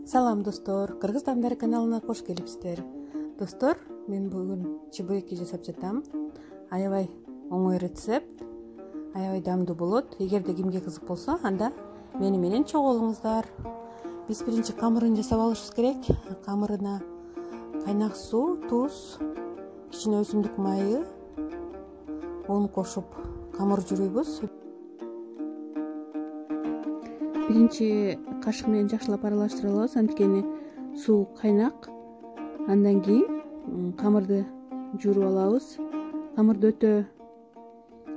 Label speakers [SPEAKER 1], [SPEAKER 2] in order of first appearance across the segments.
[SPEAKER 1] Салам достор, Кыргызстандар каналына кош келипсиздер. Достор, мен бүгүн чебуреки жасап жатам. Аябай оңой рецепт, аябай дамдуу болот. Эгерде кимге кызык болсо, анда мени менен чогулуңуздар. Биз биринчи камырын жасап алышыбыз керек. Камырына кайнак суу, туз, кичине өсүмдүк майы, un кошуп камыр жүрөйбүз. Биринчи кашык менен жакшылап аралаштыра алабыз, анткени суу кайнак. Андан кийин камырды жууруп алабыз. Камырды өтө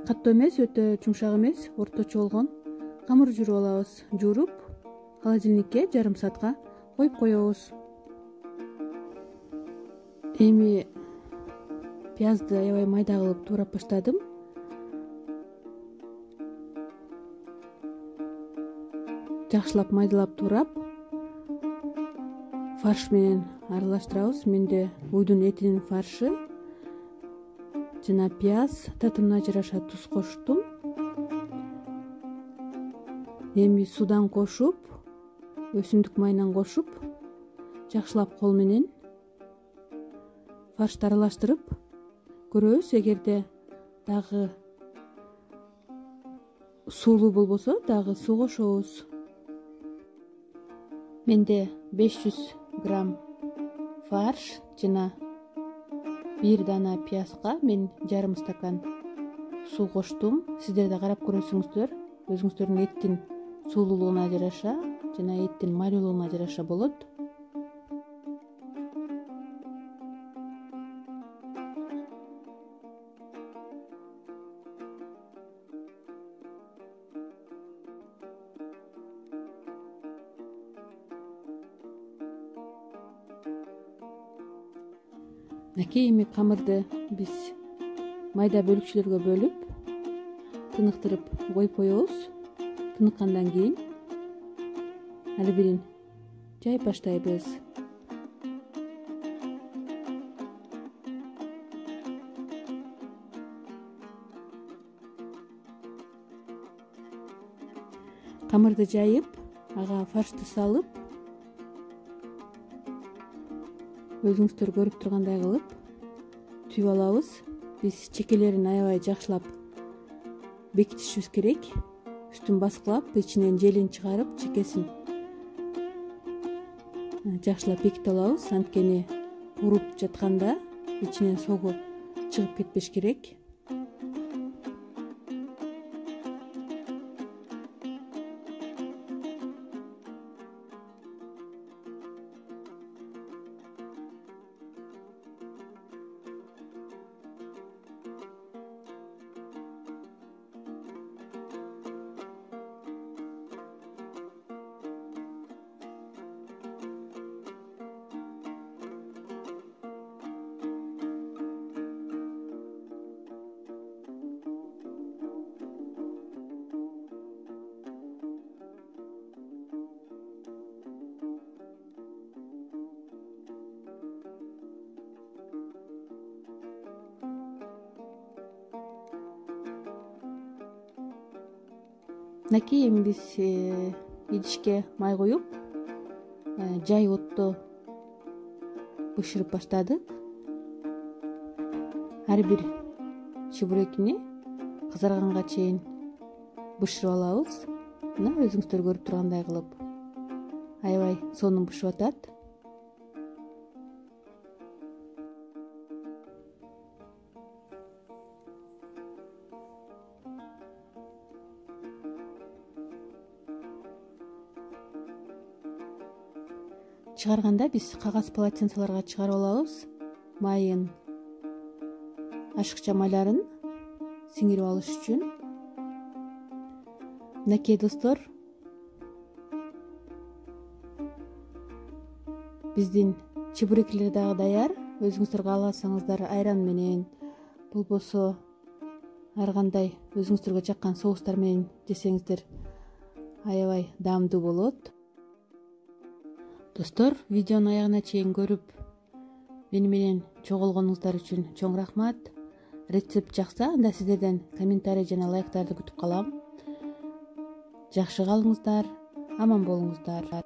[SPEAKER 1] каттуу эмес, өтө жумшак эмес, орточо болгон камыр жууруп алабыз. Жууруп, холодильникке жарым саатка коюп коебуз. Эми пиязды аябай майда кылып туурап баштадым. Жакшылап майдалап туурап, фарш менен аралаштырабыз. Менде уйдун этинин фаршы жана пияз, татымына жараша туз коштум. Эми судан кошуп, өсүмдүк майынан кошуп, жакшылап кол менен фаршты аралаштырып көрөбүз. Эгерде дагы суулуу болбосо, дагы суу кошобуз. Менде 500 грамм фарш жана 1 дана пиязга мен жарым стакан суу коштум. Сиздер да карап көрөсүңүздөр, өзүңүздөрдүн эттин суулуулугуна жараша жана эттин майлуулугуна жараша болот. Эми камырды биз майда бөлүкчөлөргө бөлүп, тыныктырып коюп коебуз. Тыныткандан кийин ар бирин жайып баштайбыз. Камырды жайып, ага фаршты салып, өзүңүздөр көрүп тургандай кылып түйүп алабыз. Биз чекелерин аябай жакшылап бекитишибиз керек. Үстүн баскылап, ичинен желин чыгарып, чекесин жакшылап беките алабыз. Анткени кууруп жатканда ичинен согу чыгып кетпеш керек. Эми биз идишке май коюп, жай отто бышырып баштадык. Ар бир чебурекини кызарганга чейин бышырып алабыз. Мына өзүңүздөр көрүп тургандай кылып аябай сонун бышып атат. Чыгарганда биз кагаз полотенцелерге чыгарып алабыз. Майын, ашыкча майларын сиңирип алыш үчүн. Мынакей достор, биздин чебурекилер дагы даяр. Өзүңүздөр кааласаңыздар айран менен, болбосо ар кандай өзүңүздөргө жаккан соустар менен жесеңиздер аябай даамдуу болот. Достор, видеонун аягына чейин көрүп, мени менен чогулгонуңуздар үчүн чоң рахмат. Рецепт жакса, анда сиздерден комментарий жана лайктарды күтүп калам. Жакшы калыңыздар, аман болуңуздар.